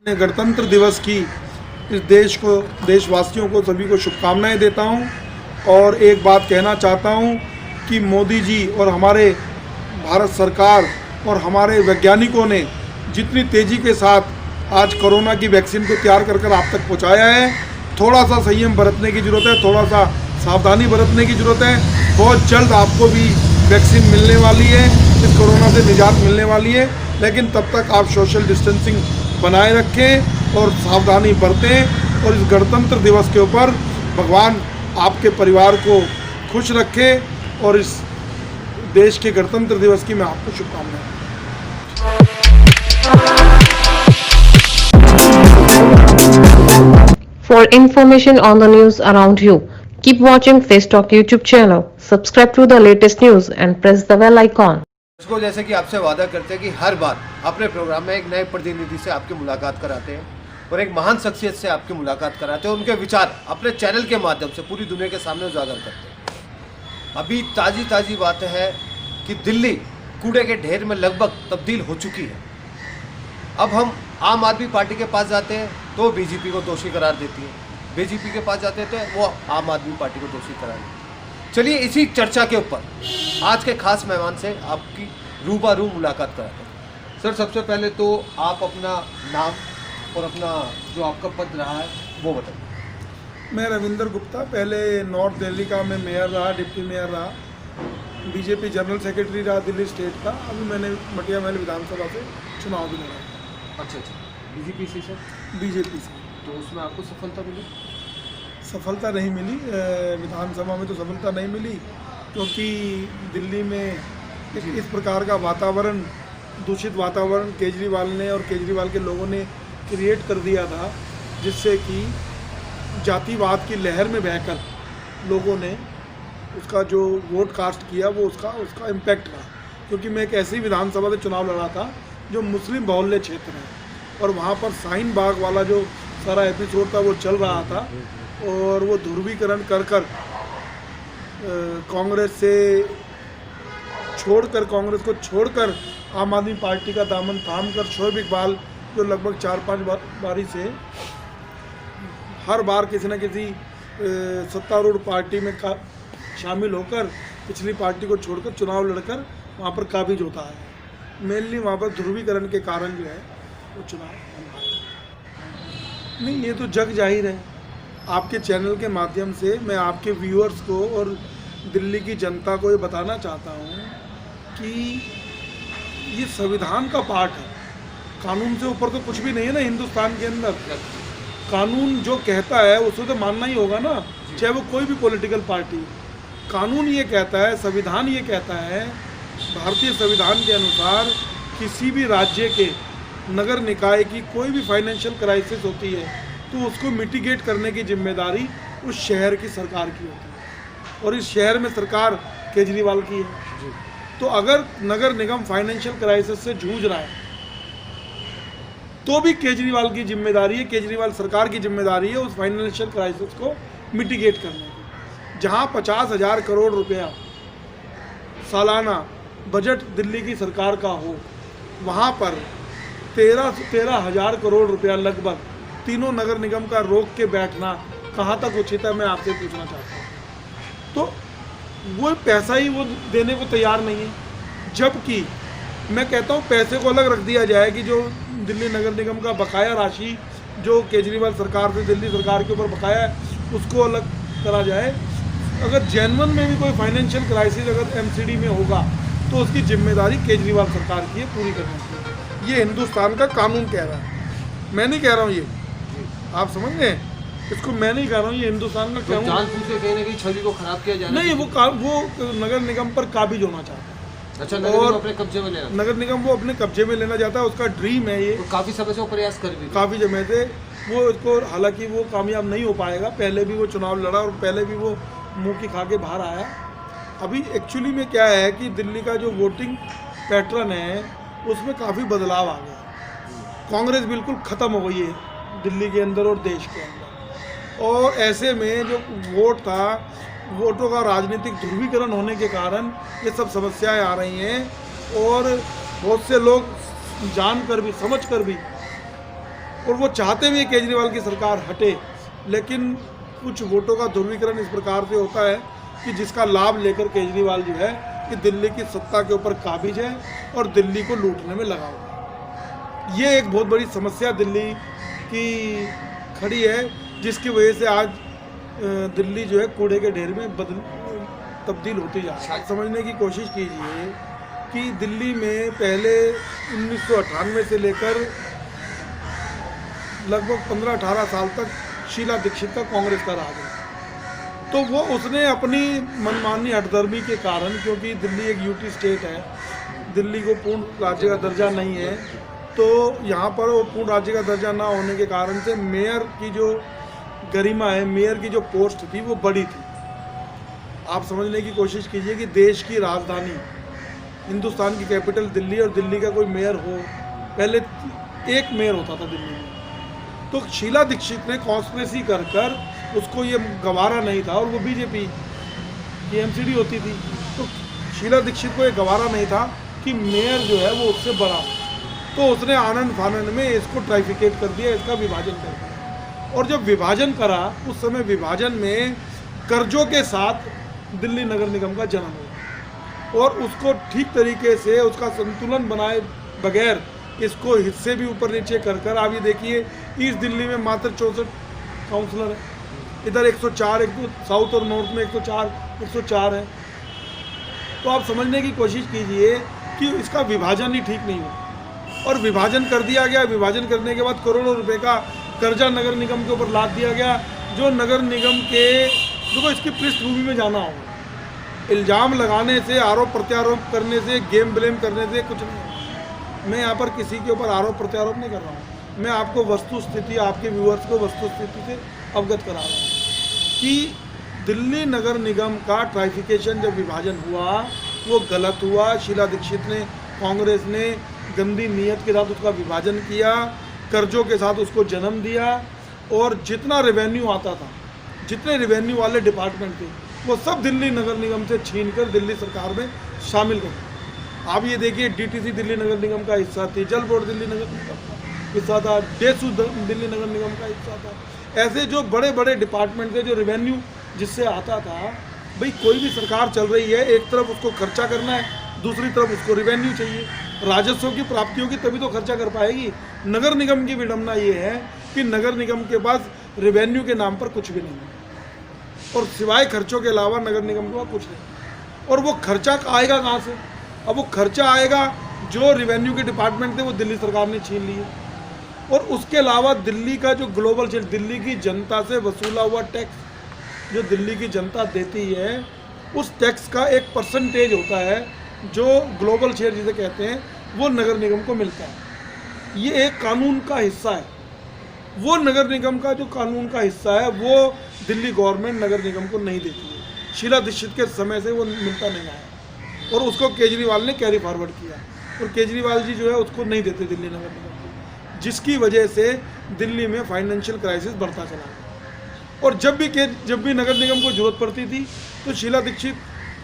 गणतंत्र दिवस की इस देश को, देशवासियों को, सभी को शुभकामनाएं देता हूं और एक बात कहना चाहता हूं कि मोदी जी और हमारे भारत सरकार और हमारे वैज्ञानिकों ने जितनी तेज़ी के साथ आज कोरोना की वैक्सीन को तैयार कर आप तक पहुंचाया है, थोड़ा सा संयम बरतने की ज़रूरत है, थोड़ा सा सावधानी बरतने की ज़रूरत है। बहुत जल्द आपको भी वैक्सीन मिलने वाली है, इस कोरोना से निजात मिलने वाली है, लेकिन तब तक आप सोशल डिस्टेंसिंग बनाए रखें और सावधानी बरतें। और इस गणतंत्र दिवस के ऊपर भगवान आपके परिवार को खुश रखे और इस देश के गणतंत्र दिवस की मैं आपको शुभकामनाएं। For information on the news around you, keep watching Face Talk YouTube channel. Subscribe to the latest news and press the bell icon. इसको जैसे कि आपसे वादा करते हैं कि हर बार अपने प्रोग्राम में एक नए प्रतिनिधि से आपकी मुलाकात कराते हैं और एक महान शख्सियत से आपकी मुलाकात कराते हैं, उनके विचार अपने चैनल के माध्यम से पूरी दुनिया के सामने उजागर करते हैं। अभी ताज़ी बात है कि दिल्ली कूड़े के ढेर में लगभग तब्दील हो चुकी है। अब हम आम आदमी पार्टी के पास जाते हैं तो बीजेपी को दोषी करार देती है, बीजेपी के पास जाते हैं तो वो आम आदमी पार्टी को दोषी करार देती है। चलिए इसी चर्चा के ऊपर आज के खास मेहमान से आपकी रूबरू मुलाकात कराते हैं। सर, सबसे पहले तो आप अपना नाम और अपना जो आपका पद रहा है वो बताइए। मैं रविंदर गुप्ता, पहले नॉर्थ दिल्ली का मैं मेयर रहा, डिप्टी मेयर रहा, बीजेपी जनरल सेक्रेटरी रहा दिल्ली स्टेट का। अभी मैंने मटिया महल विधानसभा से चुनाव भी लड़ा। अच्छा, बीजेपी से सर? बीजेपी से। तो उसमें आपको सफलता मिली? सफलता नहीं मिली, विधानसभा में तो सफलता नहीं मिली, क्योंकि दिल्ली में इस प्रकार का वातावरण, दूषित वातावरण केजरीवाल ने और केजरीवाल के लोगों ने क्रिएट कर दिया था, जिससे कि जातिवाद की लहर में बहकर लोगों ने उसका जो वोट कास्ट किया वो उसका इम्पैक्ट रहा। क्योंकि मैं एक ऐसी विधानसभा से चुनाव लड़ा था जो मुस्लिम बहुल्य क्षेत्र है और वहाँ पर शाहीन बाग वाला जो सारा एपिसोड था वो चल रहा था और वो ध्रुवीकरण कर कांग्रेस को छोड़कर आम आदमी पार्टी का दामन थाम कर शोएब इकबाल जो लगभग 4-5 बारी से हर बार किसी न किसी सत्तारूढ़ पार्टी में शामिल होकर पिछली पार्टी को छोड़कर चुनाव लड़कर वहाँ पर काबिज होता है। मेनली वहाँ पर ध्रुवीकरण के कारण जो है वो चुनाव नहीं, ये तो जग जाहिर है। आपके चैनल के माध्यम से मैं आपके व्यूअर्स को और दिल्ली की जनता को ये बताना चाहता हूँ कि ये संविधान का पार्ट है। कानून से ऊपर तो कुछ भी नहीं है ना हिंदुस्तान के अंदर। कानून जो कहता है उसे तो मानना ही होगा ना, चाहे वो कोई भी पॉलिटिकल पार्टी। कानून ये कहता है, संविधान ये कहता है, भारतीय संविधान के अनुसार किसी भी राज्य के नगर निकाय की कोई भी फाइनेंशियल क्राइसिस होती है तो उसको मिटिगेट करने की जिम्मेदारी उस शहर की सरकार की होती है और इस शहर में सरकार केजरीवाल की है। तो अगर नगर निगम फाइनेंशियल क्राइसिस से जूझ रहा है तो भी केजरीवाल की जिम्मेदारी है, केजरीवाल सरकार की जिम्मेदारी है उस फाइनेंशियल क्राइसिस को मिटिगेट करने की। जहाँ 50,000 करोड़ रुपया सालाना बजट दिल्ली की सरकार का हो, वहाँ पर 13,000 करोड़ रुपया लगभग तीनों नगर निगम का रोक के बैठना कहाँ तक उचित है, मैं आपसे पूछना चाहता हूँ। तो वो पैसा ही वो देने को तैयार नहीं है, जबकि मैं कहता हूँ पैसे को अलग रख दिया जाए कि जो दिल्ली नगर निगम का बकाया राशि जो केजरीवाल सरकार से दिल्ली सरकार के ऊपर बकाया है उसको अलग करा जाए। अगर जेनवन में भी कोई फाइनेंशियल क्राइसिस अगर एमसीडी में होगा तो उसकी जिम्मेदारी केजरीवाल सरकार की है पूरी करने की। ये हिंदुस्तान का कानून कह रहा है, मैं नहीं कह रहा हूँ। ये आप समझ गए, इसको मैं नहीं कह रहा हूँ, ये हिंदुस्तान का कानून। जानबूझ के कहीं ना कहीं छवि को खराब किया जा रहा है। नहीं, वो नगर निगम पर काबिज होना चाहता है। अच्छा, नगर निगम अपने कब्जे में लेना। नगर निगम वो अपने कब्जे में लेना चाहता है, उसका ड्रीम है ये। तो काफ़ी समय से वो प्रयास कर भी, काफ़ी समय से वो इसको, हालांकि वो कामयाब नहीं हो पाएगा। पहले भी वो चुनाव लड़ा और पहले भी वो मुँह की खा के बाहर आया। अभी एक्चुअली में क्या है कि दिल्ली का जो वोटिंग पैटर्न है उसमें काफ़ी बदलाव आ गया। कांग्रेस बिल्कुल ख़त्म हो गई है दिल्ली के अंदर और देश के अंदर, और ऐसे में जो वोट था, वोटों का राजनीतिक ध्रुवीकरण होने के कारण ये सब समस्याएं आ रही हैं और बहुत से लोग जानकर भी, समझकर भी और वो चाहते भी केजरीवाल की सरकार हटे, लेकिन कुछ वोटों का ध्रुवीकरण इस प्रकार से होता है कि जिसका लाभ लेकर केजरीवाल जो है कि दिल्ली की सत्ता के ऊपर काबिज है और दिल्ली को लूटने में लगा हुआ है। ये एक बहुत बड़ी समस्या दिल्ली की खड़ी है, जिसकी वजह से आज दिल्ली जो है कूड़े के ढेर में तब्दील होती जा रही है। समझने की कोशिश कीजिए कि दिल्ली में पहले 1998 से लेकर लगभग 15-18 साल तक शीला दीक्षित का कांग्रेस का राज है। तो वो उसने अपनी मनमानी हठधर्मी के कारण, क्योंकि दिल्ली एक यूटी स्टेट है, दिल्ली को पूर्ण राज्य का दर्जा नहीं है, तो यहाँ पर वो पूर्ण राज्य का दर्जा ना होने के कारण से मेयर की जो गरिमा है, मेयर की जो पोस्ट थी वो बड़ी थी। आप समझने की कोशिश कीजिए कि देश की राजधानी, हिंदुस्तान की कैपिटल दिल्ली, और दिल्ली का कोई मेयर हो, पहले एक मेयर होता था दिल्ली में। तो शीला दीक्षित ने कॉन्स्पिरेसी कर उसको ये गवारा नहीं था, और वो बीजेपी की एमसीडी होती थी, तो शीला दीक्षित को ये गवारा नहीं था कि मेयर जो है वो उससे बड़ा, तो उसने आनंद फानंद में इसको ट्राइफिकेट कर दिया, इसका विभाजन कर दिया। और जब विभाजन करा, उस समय विभाजन में कर्जों के साथ दिल्ली नगर निगम का जन्म हुआ, और उसको ठीक तरीके से उसका संतुलन बनाए बगैर इसको हिस्से भी ऊपर नीचे कर आप ये देखिए, ईस्ट दिल्ली में मात्र 64 काउंसलर है, इधर 104, एक तो साउथ और नॉर्थ में 104 है। तो आप समझने की कोशिश कीजिए कि इसका विभाजन ही ठीक नहीं हुआ, और विभाजन कर दिया गया। विभाजन करने के बाद करोड़ों रुपए का कर्जा नगर निगम के ऊपर लाद दिया गया, जो नगर निगम के, देखो इसकी पृष्ठभूमि में जाना होगा। इल्ज़ाम लगाने से, आरोप प्रत्यारोप करने से, गेम ब्लेम करने से कुछ नहीं। मैं यहाँ पर किसी के ऊपर आरोप प्रत्यारोप नहीं कर रहा हूँ, मैं आपको वस्तु स्थिति, आपके व्यूअर्स को वस्तु स्थिति से अवगत करा रहा हूँ कि दिल्ली नगर निगम का ट्राइफिकेशन जब विभाजन हुआ वो गलत हुआ। शीला दीक्षित ने, कांग्रेस ने गंदी नीयत के साथ उसका विभाजन किया, कर्जों के साथ उसको जन्म दिया, और जितना रेवेन्यू आता था, जितने रेवेन्यू वाले डिपार्टमेंट थे, वो सब दिल्ली नगर निगम से छीन कर दिल्ली सरकार में शामिल कर दिया। आप ये देखिए, डीटीसी दिल्ली नगर निगम का हिस्सा थी, जल बोर्ड दिल्ली नगर निगम का हिस्सा था, डेसू दिल्ली नगर निगम का हिस्सा था। ऐसे जो बड़े बड़े डिपार्टमेंट थे, जो रेवेन्यू जिससे आता था, भाई कोई भी सरकार चल रही है, एक तरफ उसको खर्चा करना है, दूसरी तरफ उसको रेवेन्यू चाहिए, राजस्व की प्राप्ति होगी तभी तो खर्चा कर पाएगी। नगर निगम की विडंबना ये है कि नगर निगम के पास रेवेन्यू के नाम पर कुछ भी नहीं है, और सिवाय खर्चों के अलावा नगर निगम के पास कुछ नहीं। और वो खर्चा आएगा कहाँ से? अब वो खर्चा आएगा, जो रेवेन्यू के डिपार्टमेंट थे वो दिल्ली सरकार ने छीन लिए, और उसके अलावा दिल्ली का जो ग्लोबल शेयर, दिल्ली की जनता से वसूला हुआ टैक्स, जो दिल्ली की जनता देती है, उस टैक्स का एक परसेंटेज होता है जो ग्लोबल शेयर जिसे कहते हैं, वो नगर निगम को मिलता है। ये एक कानून का हिस्सा है, वो नगर निगम का जो कानून का हिस्सा है वो दिल्ली गवर्नमेंट नगर निगम को नहीं देती है। शीला दीक्षित के समय से वो मिलता नहीं आया, और उसको केजरीवाल ने कैरी फॉरवर्ड किया, और केजरीवाल जी जो है उसको नहीं देते दिल्ली नगर निगम को, जिसकी वजह से दिल्ली में फाइनेंशियल क्राइसिस बढ़ता चला गया। और जब भी नगर निगम को जरूरत पड़ती थी तो शीला दीक्षित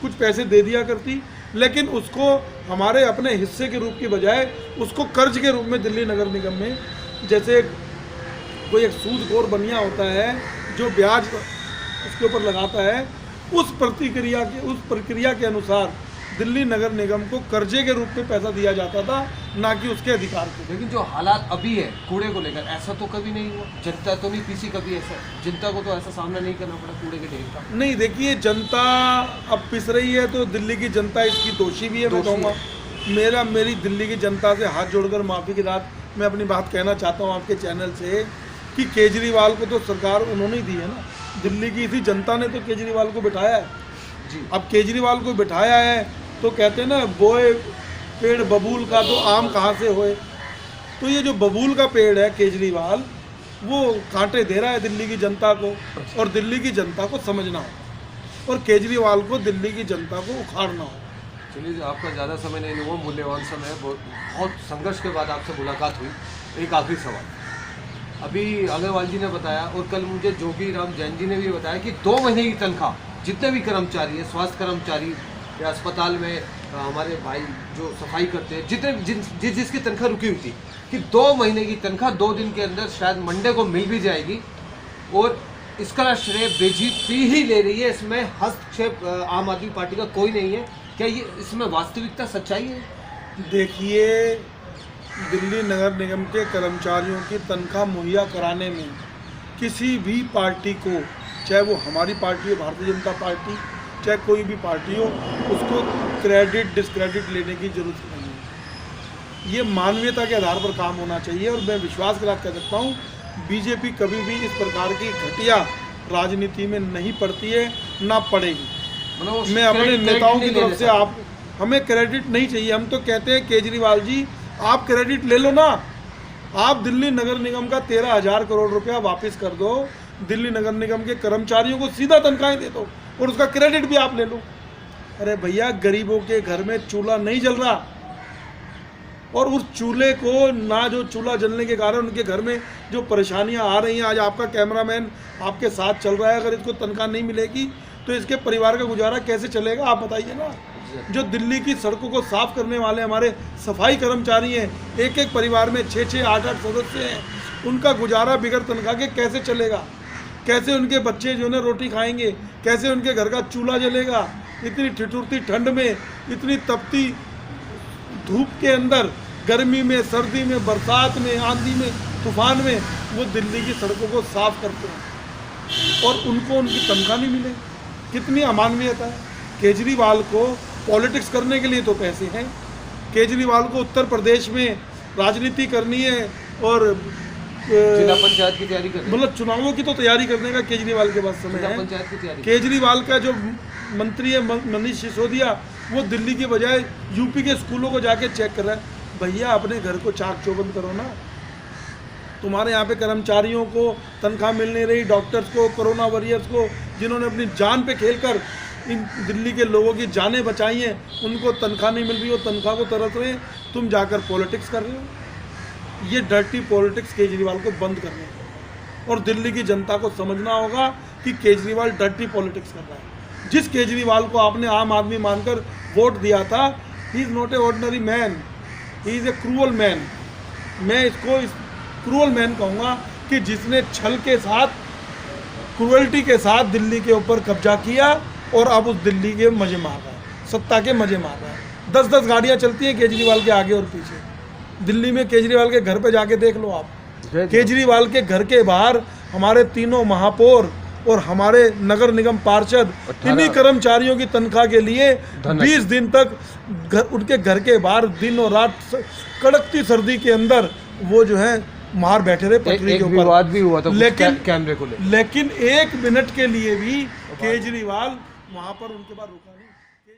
कुछ पैसे दे दिया करती, लेकिन उसको हमारे अपने हिस्से के रूप की बजाय उसको कर्ज के रूप में दिल्ली नगर निगम में, जैसे कोई एक सूदखोर बनिया होता है जो ब्याज उसके ऊपर लगाता है, उस प्रक्रिया के अनुसार दिल्ली नगर निगम को कर्जे के रूप में पैसा दिया जाता था, ना कि उसके अधिकार को। लेकिन जो हालात अभी है कूड़े को लेकर, ऐसा तो कभी नहीं हुआ, जनता तो नहीं पीसी कभी, ऐसा जनता को तो ऐसा सामना नहीं करना पड़ा कूड़े के ढेर का। नहीं, देखिए जनता अब पिस रही है, तो दिल्ली की जनता इसकी दोषी भी है। मैं कहूँगा मेरी दिल्ली की जनता से हाथ जोड़कर माफ़ी के साथ मैं अपनी बात कहना चाहता हूँ आपके चैनल से कि केजरीवाल को तो सरकार उन्होंने ही दी है ना, दिल्ली की इसी जनता ने तो केजरीवाल को बिठाया है जी। अब केजरीवाल को बिठाया है तो कहते हैं ना, बोए पेड़ बबूल का तो आम कहाँ से होए। तो ये जो बबूल का पेड़ है केजरीवाल, वो कांटे दे रहा है दिल्ली की जनता को, और दिल्ली की जनता को समझना हो, और केजरीवाल को दिल्ली की जनता को उखाड़ना हो। चलिए, आपका ज़्यादा समय नहीं हुआ, मूल्यवान समय है, बहुत संघर्ष के बाद आपसे मुलाकात हुई। एक आखिरी सवाल, अभी अग्रवाल जी ने बताया और कल मुझे जोगी राम जैन जी ने भी बताया कि 2 महीने की तनख्वाह जितने भी कर्मचारी हैं, स्वास्थ्य कर्मचारी या अस्पताल में हमारे भाई जो सफाई करते हैं, जितने जिसकी तनख्वाह रुकी हुई थी, कि 2 महीने की तनख्वाह 2 दिन के अंदर शायद मंडे को मिल भी जाएगी, और इसका श्रेय बीजेपी ही ले रही है, इसमें हस्तक्षेप आम आदमी पार्टी का कोई नहीं है। क्या ये इसमें वास्तविकता सच्चाई है? देखिए, दिल्ली नगर निगम के कर्मचारियों की तनख्वाह मुहैया कराने में किसी भी पार्टी को, चाहे वो हमारी पार्टी हो, भारतीय जनता पार्टी, चाहे कोई भी पार्टी हो, उसको क्रेडिट डिस्क्रेडिट लेने की जरूरत नहीं है। ये मानवीयता के आधार पर काम होना चाहिए, और मैं विश्वास के साथ कह सकता हूँ बीजेपी कभी भी इस प्रकार की घटिया राजनीति में नहीं पड़ती है, ना पड़ेगी। मैं अपने नेताओं की तरफ से, आप हमें क्रेडिट नहीं चाहिए। हम तो कहते हैं केजरीवाल जी आप क्रेडिट ले लो ना, आप दिल्ली नगर निगम का 13,000 करोड़ रुपया वापस कर दो, दिल्ली नगर निगम के कर्मचारियों को सीधा तनख्वाहें दे दो और उसका क्रेडिट भी आप ले लो। अरे भैया, गरीबों के घर में चूल्हा नहीं जल रहा, और उस चूल्हे को ना, जो चूल्हा जलने के कारण उनके घर में जो परेशानियां आ रही हैं, आज आपका कैमरामैन आपके साथ चल रहा है, अगर इसको तनख्वाह नहीं मिलेगी तो इसके परिवार का गुजारा कैसे चलेगा, आप बताइए ना। जो दिल्ली की सड़कों को साफ करने वाले हमारे सफाई कर्मचारी हैं, एक एक परिवार में 6-6, 8-8 सदस्य हैं, उनका गुजारा बिगड़ तनख्वाह के कैसे चलेगा? कैसे उनके बच्चे जो है रोटी खाएंगे? कैसे उनके घर का चूल्हा जलेगा? इतनी ठिठुरती ठंड में, इतनी तपती धूप के अंदर, गर्मी में, सर्दी में, बरसात में, आंधी में, तूफान में वो दिल्ली की सड़कों को साफ करते हैं और उनको उनकी तनख्वाह नहीं मिले। कितनी अमानवीयता है। केजरीवाल को पॉलिटिक्स करने के लिए तो पैसे हैं, केजरीवाल को उत्तर प्रदेश में राजनीति करनी है और जिला पंचायत की तैयारी करनी, मतलब चुनावों की तो तैयारी करने का केजरीवाल के पास समय है। पंचायत की तैयारी। केजरीवाल का जो मंत्री है मनीष सिसोदिया, वो दिल्ली के बजाय यूपी के स्कूलों को जाके चेक कर रहा है। भैया, अपने घर को चाक चौबंद करो ना। तुम्हारे यहाँ पे कर्मचारियों को तनख्वाह मिल नहीं रही, डॉक्टर्स को, कोरोना वॉरियर्स को, जिन्होंने अपनी जान पे खेलकर इन दिल्ली के लोगों की जानें बचाई हैं, उनको तनख्वाह नहीं मिल रही हो, तनख्वाह को तरस रहे हैं, तुम जाकर पॉलिटिक्स कर रहे हो। ये डर्टी पॉलिटिक्स केजरीवाल को बंद करने है, और दिल्ली की जनता को समझना होगा कि केजरीवाल डर्टी पॉलिटिक्स कर रहा है। जिस केजरीवाल को आपने आम आदमी मानकर वोट दिया था, he is not a ordinary man, he is a cruel man. मैं इसको क्रूअल मैन कहूँगा कि जिसने छल के साथ, क्रूअल्टी के साथ दिल्ली के ऊपर कब्जा किया और अब उस दिल्ली के मजे मार रहा है, सत्ता के मजे मार रहा है। 10-10 गाड़ियाँ चलती हैं केजरीवाल के आगे और पीछे। दिल्ली में केजरीवाल के घर पे जाके देख लो आप, केजरीवाल के घर के बाहर हमारे तीनों महापौर और हमारे नगर निगम पार्षद इन्हीं कर्मचारियों की तनख्वाह के लिए 20 दिन तक उनके घर के बाहर दिन और रात कड़कती सर्दी के अंदर वो जो है मार बैठे रहे पटरी के ऊपर। विवाद भी हुआ था लेकिन कैमरे को लेकिन 1 मिनट के लिए भी केजरीवाल वहां पर उनके बाद रुका नहीं।